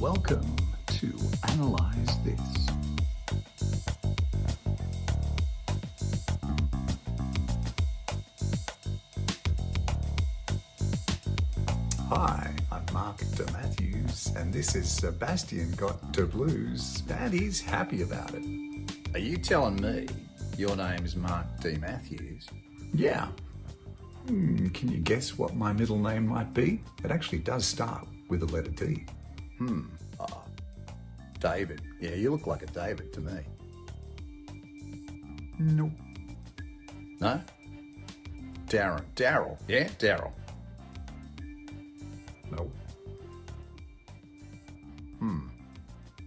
Welcome to Analyze This. Hi, I'm Mark D. Matthews, and this is Sebastian got the blues, and he's happy about it. Are you telling me your name's Mark D. Matthews? Yeah. Can you guess what my middle name might be? It actually does start with the letter D. David. Yeah, you look like a David to me. Nope. No? Darren. Daryl. Yeah, Daryl. Nope.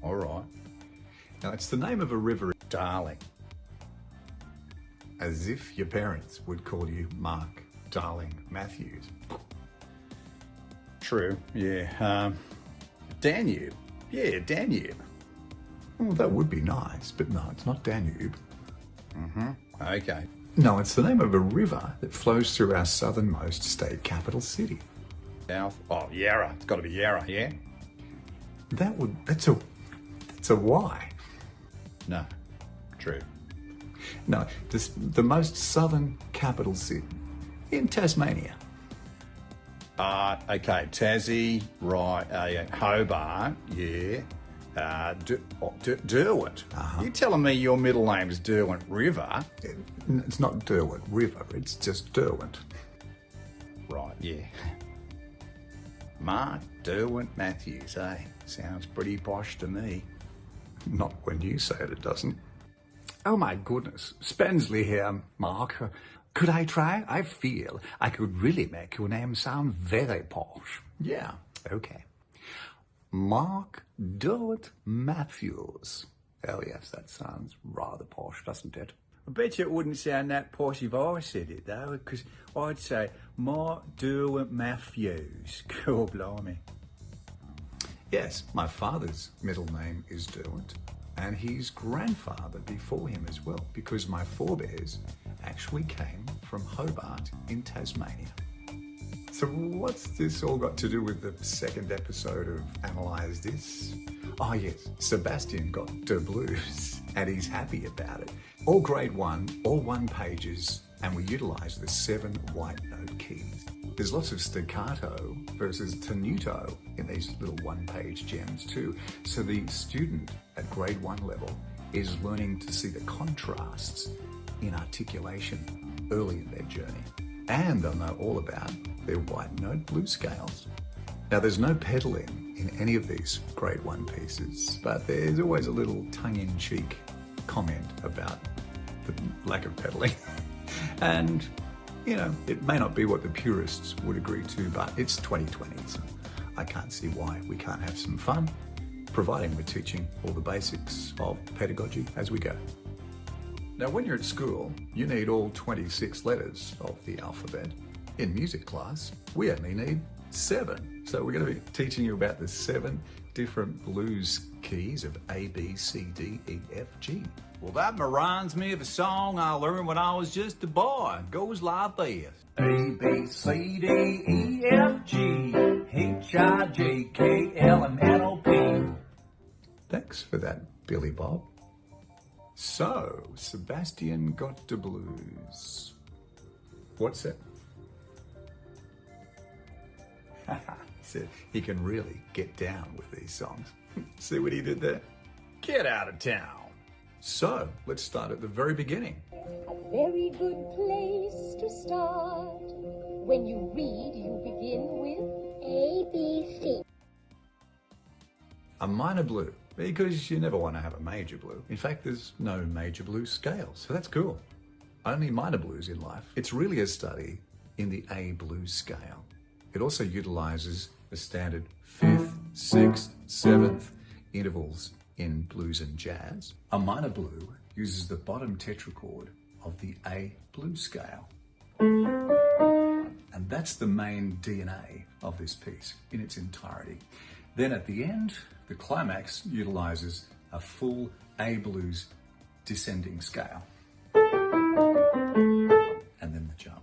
All right. Now, it's the name of a river. Darling. As if your parents would call you Mark Darling Matthews. True. Yeah. Danube. Yeah, Danube. Well, that would be nice, but no, it's not Danube. Okay. No, it's the name of a river that flows through our southernmost state capital city. South. Oh, Yarra. It's got to be Yarra, yeah? That's a Y. No. True. No, the most southern capital city in Tasmania. Okay. Tassie, right. Yeah. Hobart, yeah. Derwent. You telling me your middle name's Derwent River? It's not Derwent River, it's just Derwent. Right, yeah. Mark Derwent Matthews, eh? Sounds pretty posh to me. Not when you say it, it doesn't. Oh my goodness, Spensley here, Mark. Could I try? I feel I could really make your name sound very posh. Yeah, okay. Mark Derwent Matthews. Oh yes, that sounds rather posh, doesn't it? I bet you it wouldn't sound that posh if I said it, though, because I'd say Mark Derwent Matthews. Cool, blimey. Yes, my father's middle name is Derwent, and his grandfather before him as well, because my forebears actually came from Hobart in Tasmania. So what's this all got to do with the second episode of Analyze This? Oh yes, Sebastian got the blues, and he's happy about it. All grade 1, all 1 pages, and we utilise the 7 white note keys. There's lots of staccato versus tenuto in these little 1-page gems too. So the student at grade 1 level is learning to see the contrasts in articulation early in their journey. And they'll know all about their white note blues scales. Now there's no pedalling in any of these grade 1 pieces, but there's always a little tongue-in-cheek comment about the lack of pedalling. And, you know, it may not be what the purists would agree to, but it's 2020, so I can't see why we can't have some fun, providing we're teaching all the basics of pedagogy as we go. Now, when you're at school, you need all 26 letters of the alphabet. In music class, we only need 7. So we're going to be teaching you about the 7 different blues keys of A, B, C, D, E, F, G. Well, that reminds me of a song I learned when I was just a boy. It goes like this. A, B, C, D, E, F, G, H, I, J, K, L, M, N, O, P. Thanks for that, Billy Bob. So, Sebastian got the blues. What's it? He said he can really get down with these songs. See what he did there? Get out of town. So, let's start at the very beginning. A very good place to start. When you read, you begin with A, B, C. A minor blue, because you never want to have a major blue. In fact, there's no major blues scale, so that's cool. Only minor blues in life. It's really a study in the A blues scale. It also utilizes the standard 5th, 6th, 7th intervals in blues and jazz. A minor blue uses the bottom tetrachord of the A blues scale. And that's the main DNA of this piece in its entirety. Then at the end, the climax utilizes a full A blues descending scale. And then the jump.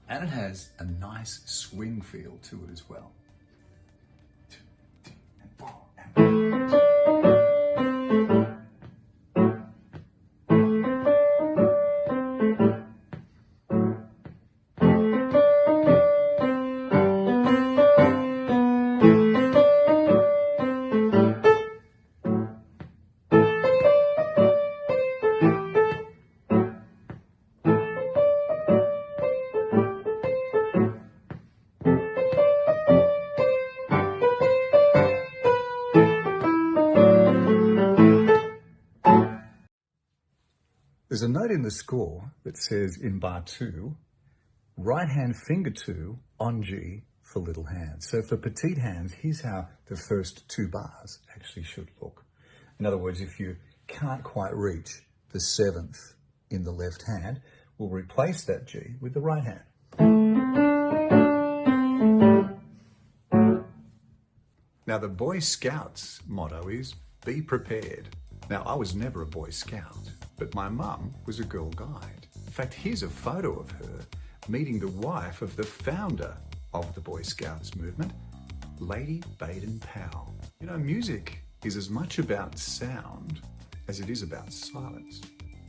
And it has a nice swing feel to it as well. 2, 3, and 4, and There's a note in the score that says in bar 2, right hand finger 2 on G for little hands. So for petite hands, here's how the first 2 bars actually should look. In other words, if you can't quite reach the 7th in the left hand, we'll replace that G with the right hand. Now, the Boy Scouts motto is, be prepared. Now, I was never a Boy Scout, but my mum was a Girl Guide. In fact, here's a photo of her meeting the wife of the founder of the Boy Scouts movement, Lady Baden-Powell. You know, music is as much about sound as it is about silence.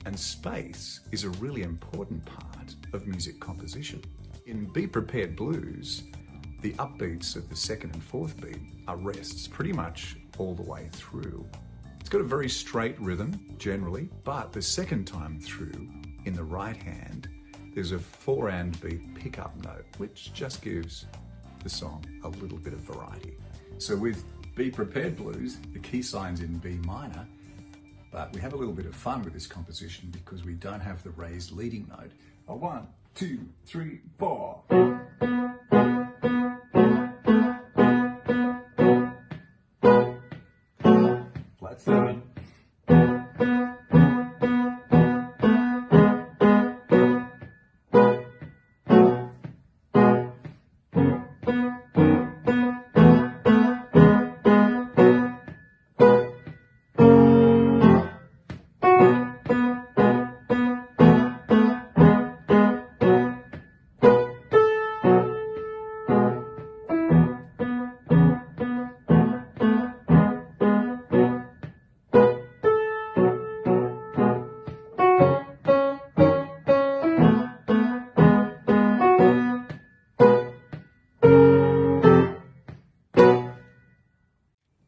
And space is a really important part of music composition. In Be Prepared Blues, the upbeats of the 2nd and 4th beat are rests pretty much all the way through. It's got a very straight rhythm generally, but the 2nd time through in the right hand, there's a 4-and beat pickup note, which just gives the song a little bit of variety. So with Be Prepared Blues, the key sign's in B minor, but we have a little bit of fun with this composition because we don't have the raised leading note. 1, 2, 3, 4. Flat 7.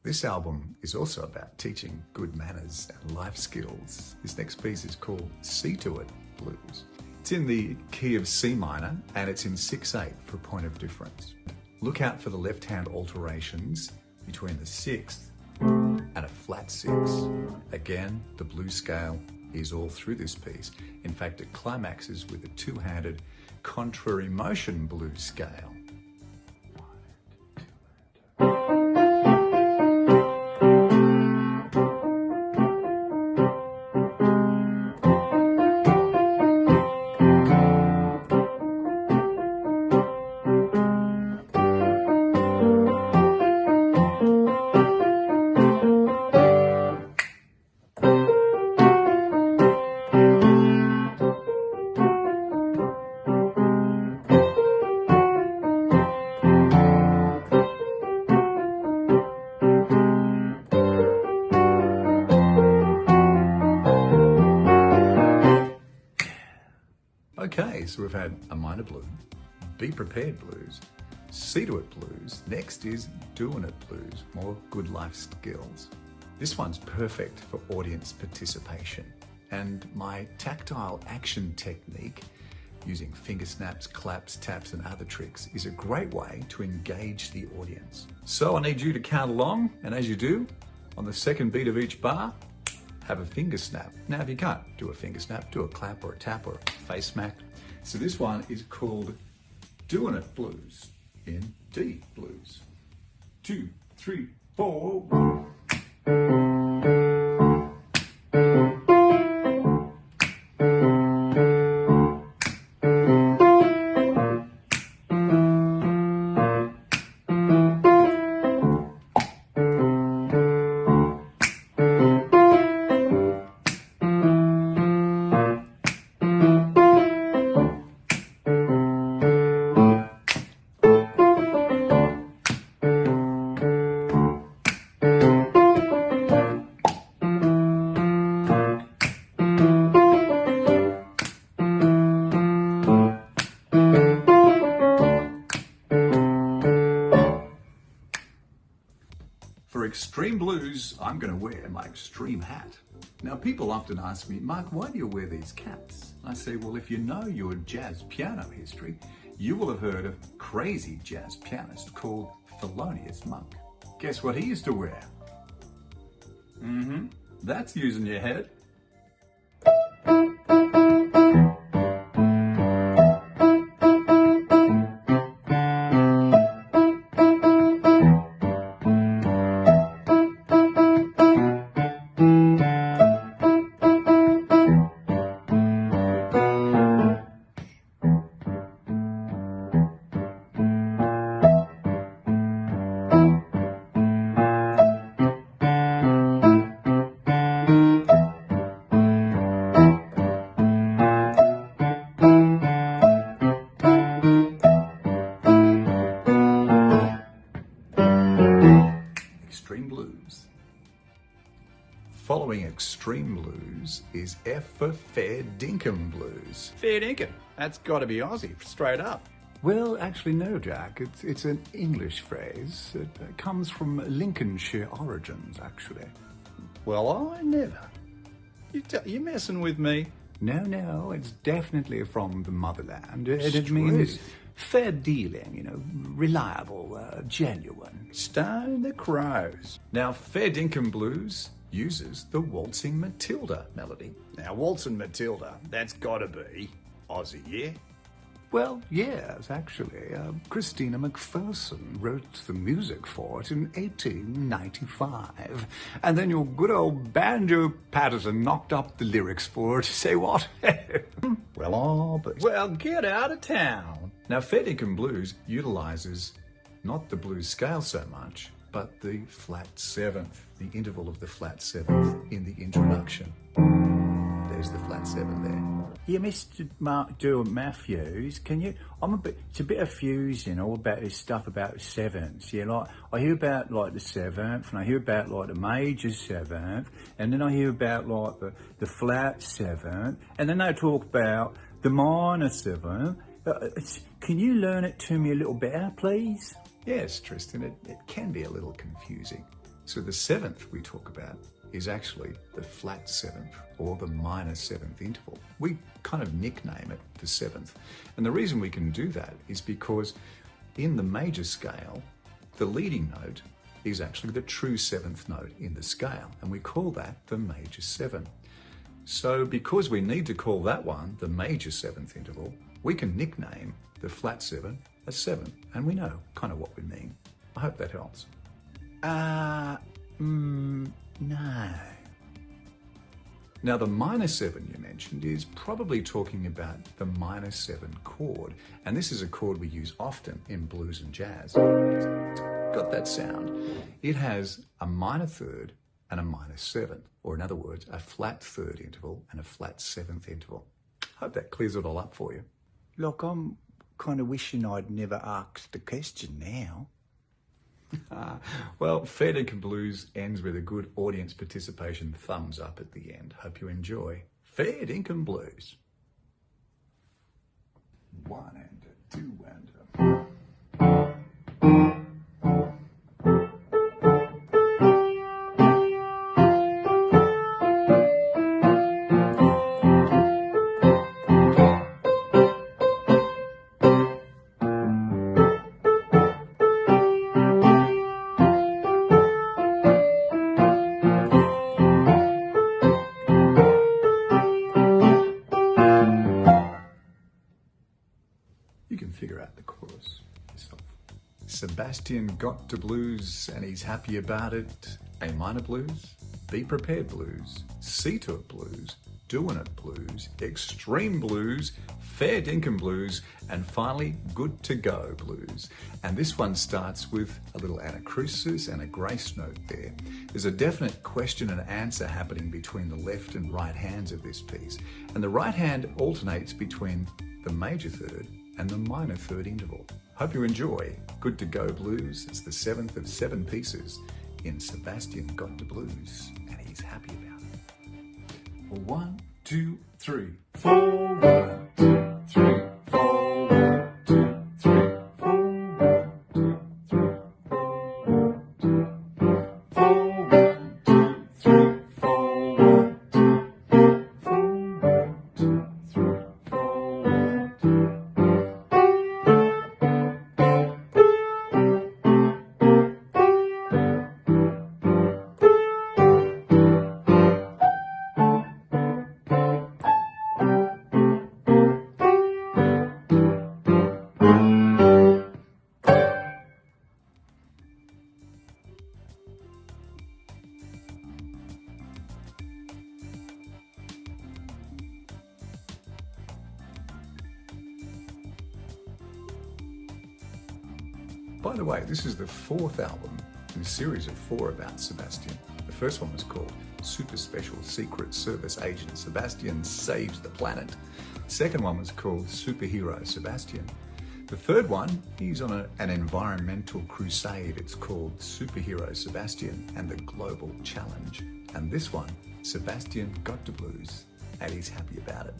This album is also about teaching good manners and life skills. This next piece is called See To It Blues. It's in the key of C minor and it's in 6/8 for point of difference. Look out for the left-hand alterations between the 6th and a flat 6. Again, the blues scale is all through this piece. In fact, it climaxes with a 2-handed contrary motion blues scale. Okay, so we've had a minor blue, Be Prepared Blues, See To It Blues. Next is Doing It Blues, more good life skills. This one's perfect for audience participation. And my tactile action technique, using finger snaps, claps, taps, and other tricks, is a great way to engage the audience. So I need you to count along, and as you do, on the 2nd beat of each bar, have a finger snap. Now, if you can't do a finger snap, do a clap or a tap or a face smack. So this one is called Doing It Blues in D blues. 2, 3, 4. For extreme blues, I'm going to wear my extreme hat. Now, people often ask me, Mark, why do you wear these caps? I say, well, if you know your jazz piano history, you will have heard of a crazy jazz pianist called Thelonious Monk. Guess what he used to wear? That's using your head. extreme blues. Following extreme blues is F for fair dinkum blues. Fair dinkum. That's got to be Aussie, straight up. Well, actually, no, Jack. It's an English phrase. It comes from Lincolnshire origins, actually. Well, I never. You messing with me? No, it's definitely from the motherland. It means fair dealing, reliable, genuine. Stone the crows. Now, fair dinkum blues uses the Waltzing Matilda melody. Now, Waltzing Matilda, that's got to be Aussie, yeah? Well, yes, actually. Christina McPherson wrote the music for it in 1895. And then your good old Banjo Patterson knocked up the lyrics for it. Say what? Well, get out of town. Now, fair dinkum blues utilizes not the blues scale so much, but the flat seventh, the interval of the flat seventh in the introduction. There's the flat seven there. Yeah, Mr. Mark Dewar Matthews, can you? It's a bit confusing all about this stuff about sevenths. Yeah, like I hear about like the seventh, and I hear about like the major seventh, and then I hear about like the flat seventh, and then they talk about the minor seventh. Can you learn it to me a little better, please? Yes, Tristan, it can be a little confusing. So the seventh we talk about is actually the flat seventh or the minor seventh interval. We kind of nickname it the seventh. And the reason we can do that is because in the major scale, the leading note is actually the true seventh note in the scale, and we call that the major seven. So because we need to call that one the major seventh interval, we can nickname the flat seven a seven, and we know kind of what we mean. I hope that helps. No. Now, the minor seven you mentioned is probably talking about the minor seven chord. And this is a chord we use often in blues and jazz. It's got that sound. It has a minor third and a minor seven, or in other words, a flat third interval and a flat seventh interval. Hope that clears it all up for you. Look, I'm kind of wishing I'd never asked the question now. Well, fair dinkum blues ends with a good audience participation thumbs up at the end. Hope you enjoy fair dinkum blues. 1 and 2 and you can figure out the chorus yourself. Sebastian got to blues and he's happy about it. A minor blues, be prepared blues, see to it blues, doing it blues, extreme blues, fair dinkum blues, and finally good to go blues. And this one starts with a little anacrusis and a grace note there. There's a definite question and answer happening between the left and right hands of this piece. And the right hand alternates between the major third and the minor third interval. Hope you enjoy Good to Go Blues. It's the seventh of 7 pieces in Sebastian Got to Blues, and he's happy about it. 1, 2, 3, 4, 1, 2, 3, 4, 1, 2, 3, 4, 1, 2, 3, 4, 1, 2, 3, 4, 1, 2, 3, 4, 1, 2, 3, 4, 1, 2. By the way, this is the 4th album in a series of 4 about Sebastian. The first one was called Super Special Secret Service Agent Sebastian Saves the Planet. The second one was called Superhero Sebastian. The The third one, he's on an environmental crusade. It's called Superhero Sebastian and the Global Challenge. And this one, Sebastian got the blues and he's happy about it.